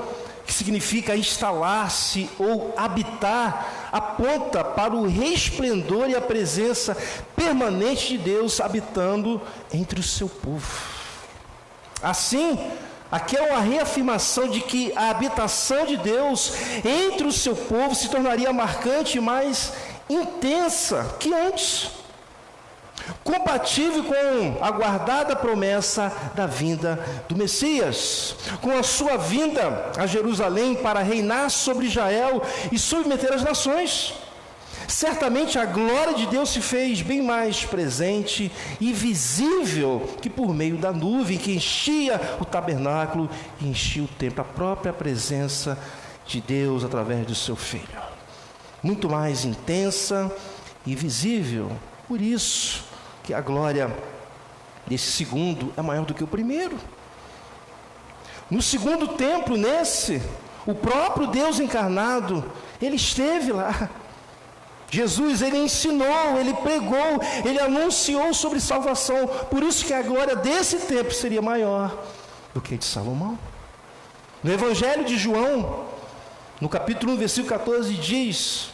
que significa instalar-se ou habitar, aponta para o resplendor e a presença permanente de Deus habitando entre o seu povo. Assim, aqui é uma reafirmação de que a habitação de Deus entre o seu povo se tornaria marcante e mais intensa que antes, compatível com a aguardada promessa da vinda do Messias, com a sua vinda a Jerusalém para reinar sobre Israel e submeter as nações. Certamente a glória de Deus se fez bem mais presente e visível que por meio da nuvem que enchia o tabernáculo e enchia o templo, a própria presença de Deus através do seu Filho. Muito mais intensa e visível. Por isso que a glória desse segundo é maior do que o primeiro. No segundo templo, o próprio Deus encarnado, ele esteve lá. Jesus, ele ensinou, ele pregou, ele anunciou sobre salvação. Por isso que a glória desse templo seria maior do que a de Salomão. No Evangelho de João, no capítulo 1, versículo 14, diz: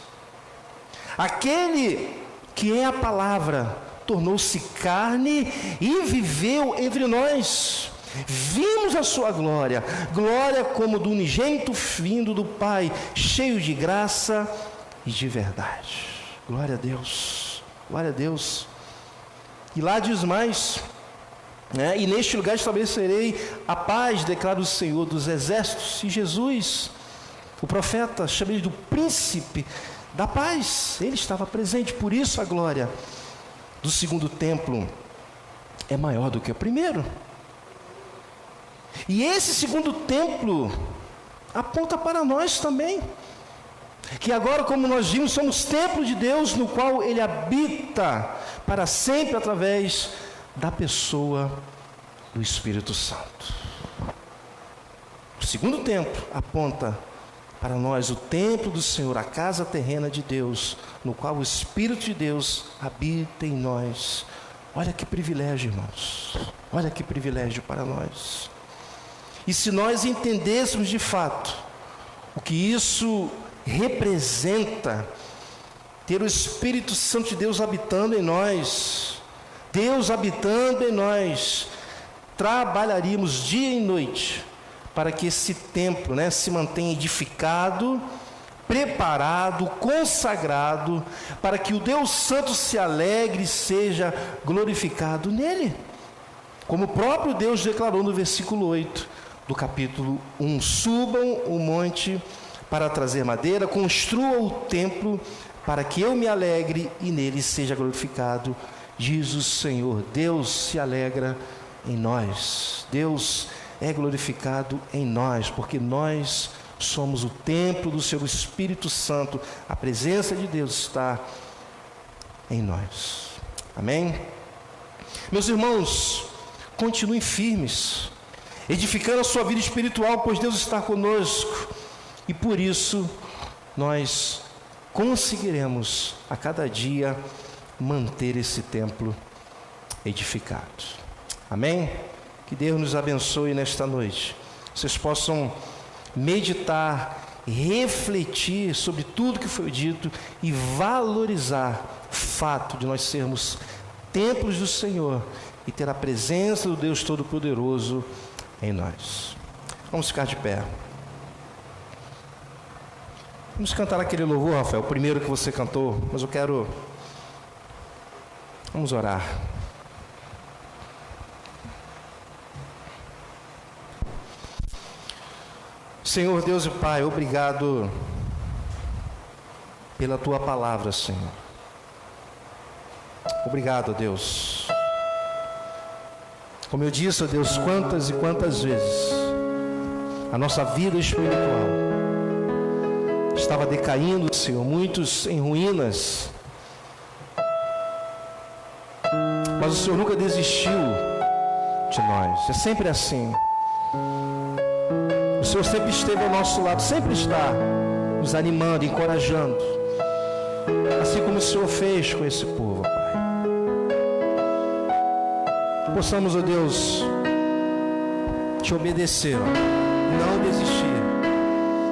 aquele que é a palavra tornou-se carne e viveu entre nós. Vimos a sua glória, glória como do unigênito vindo do Pai, cheio de graça e de verdade. Glória a Deus, glória a Deus. E lá diz mais, e neste lugar estabelecerei a paz, declara o Senhor dos exércitos. E Jesus, o profeta, chama ele do príncipe da paz. Ele estava presente, por isso a glória do segundo templo é maior do que o primeiro. E esse segundo templo aponta para nós também, que agora, como nós vimos, somos templo de Deus, no qual Ele habita para sempre através da pessoa do Espírito Santo. O segundo templo aponta para nós o templo do Senhor, a casa terrena de Deus, no qual o Espírito de Deus habita em nós. Olha que privilégio, irmãos. Olha que privilégio para nós. E se nós entendêssemos de fato o que isso representa, ter o Espírito Santo de Deus habitando em nós, Deus habitando em nós, trabalharíamos dia e noite para que esse templo, se mantenha edificado, preparado, consagrado, para que o Deus Santo se alegre e seja glorificado nele. Como o próprio Deus declarou no versículo 8 do capítulo 1, subam o monte para trazer madeira, construam o templo para que eu me alegre e nele seja glorificado, diz o Senhor. Deus se alegra em nós, Deus é glorificado em nós, porque nós somos o templo do seu Espírito Santo, a presença de Deus está em nós. Amém? Meus irmãos, continuem firmes, edificando a sua vida espiritual, pois Deus está conosco, e por isso nós conseguiremos a cada dia manter esse templo edificado. Amém? Que Deus nos abençoe nesta noite. Vocês possam meditar, refletir sobre tudo que foi dito e valorizar o fato de nós sermos templos do Senhor e ter a presença do Deus Todo-Poderoso em nós. Vamos ficar de pé. Vamos cantar aquele louvor, Rafael, o primeiro que você cantou, mas eu quero... Vamos orar. Senhor Deus e Pai, obrigado pela Tua palavra, Senhor. Obrigado, Deus. Como eu disse, ó Deus, quantas e quantas vezes A nossa vida espiritual estava decaindo, Senhor, muitos em ruínas. Mas o Senhor nunca desistiu de nós. É sempre assim. O Senhor sempre esteve ao nosso lado, sempre está nos animando, encorajando. Assim como o Senhor fez com esse povo, Pai. Possamos, ó Deus, te obedecer, ó, não desistir,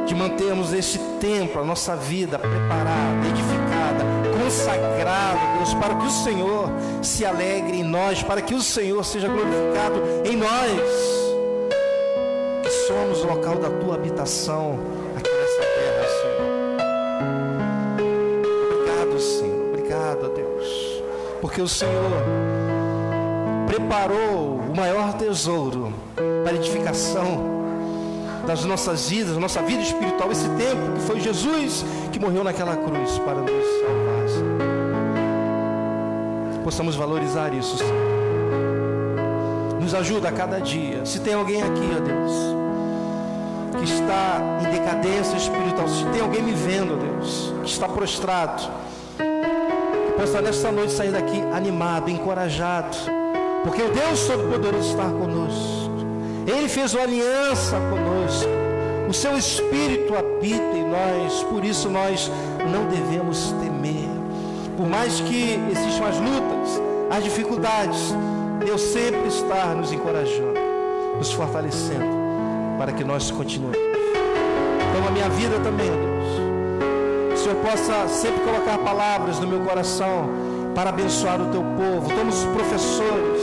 de mantermos esse templo, a nossa vida preparada, edificada, consagrada, Deus, para que o Senhor se alegre em nós, para que o Senhor seja glorificado em nós, que somos o local da tua habitação aqui nessa terra, Senhor. Obrigado, Senhor, obrigado, Deus, porque o Senhor preparou o maior tesouro para a edificação das nossas vidas, nossa vida espiritual, esse tempo que foi Jesus que morreu naquela cruz para nos salvar, Senhor. Possamos valorizar isso, Senhor. Nos ajuda a cada dia. Se tem alguém aqui, ó Deus, que está em decadência espiritual, se tem alguém me vendo, ó Deus, que está prostrado, que possa nesta noite sair daqui animado, encorajado, porque o Deus Todo-Poderoso está conosco. Ele fez uma aliança conosco. O seu Espírito habita em nós. Por isso nós não devemos temer. Por mais que existam as lutas, as dificuldades, Deus sempre está nos encorajando, nos fortalecendo, para que nós continuemos. Então a minha vida também, Deus, que o Senhor possa sempre colocar palavras no meu coração para abençoar o teu povo. Toma os professores,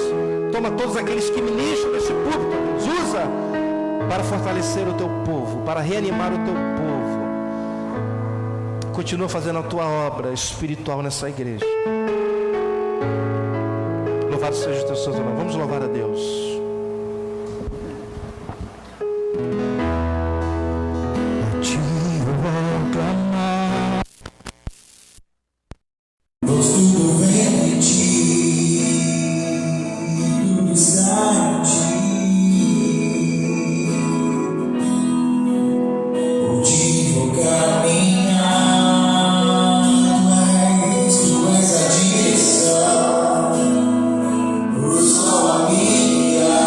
toma todos aqueles que ministram nesse púlpito, Deus, usa para fortalecer o teu povo, para reanimar o teu povo. Continua fazendo a tua obra espiritual nessa igreja. Louvado seja o teu santo nome. Vamos louvar a Deus. Minha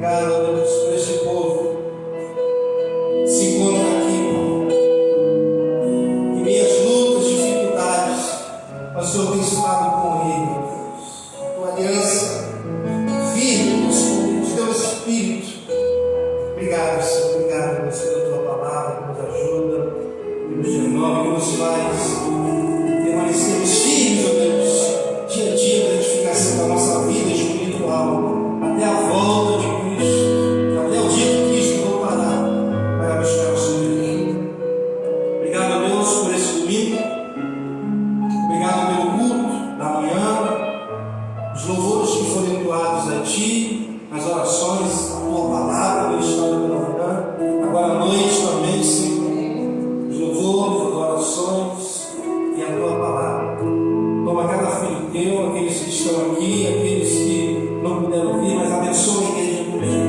Obrigado, Deus, por esse povo que se encontra aqui, em minhas lutas, dificuldades, mas o Senhor tem estado com ele, Deus. A tua aliança firme, Deus, de teu Espírito. Obrigado, Senhor, obrigado, Deus, pela tua palavra que nos ajuda, que nos renova, que nos faz permanecermos firmes, ó Deus, dia a dia da edificação da nossa vida espiritual, até a volta de Cristo, até o dia que Cristo voltará para buscar o seu filho. Obrigado a Deus por esse domingo, obrigado pelo culto da manhã, os louvores que foram entoados a Ti, as orações, a Tua palavra ministrada pela manhã, agora à noite também, Senhor, os louvores, as orações e a Tua palavra. Toma cada filho Teu, aqueles que estão aqui, aqueles que não puderam vir, mas abençoa a igreja também.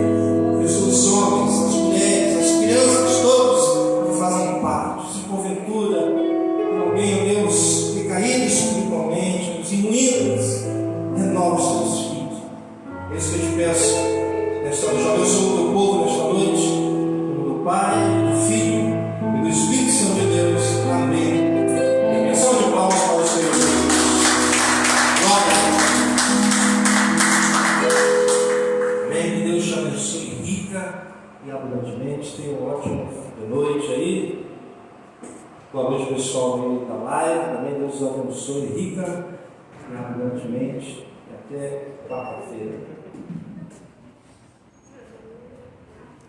Abençoa os homens, as mulheres, as crianças, todos que fazem parte. Se porventura alguém, ó Deus, que caído espiritualmente, os imuídos, renova os teus espíritos. É isso que eu te peço nesta noite. Abençoa o teu povo nesta noite, em nome do Pai, do Filho e do Espírito Santo de Deus. Amém. E a salva de palmas para o Senhor. Amém. Que Deus te abençoe rica e abundantemente. Tenha uma ótima noite aí. Boa noite, pessoal da live. Também Deus os abençoe rica e abundantemente. E até quarta-feira.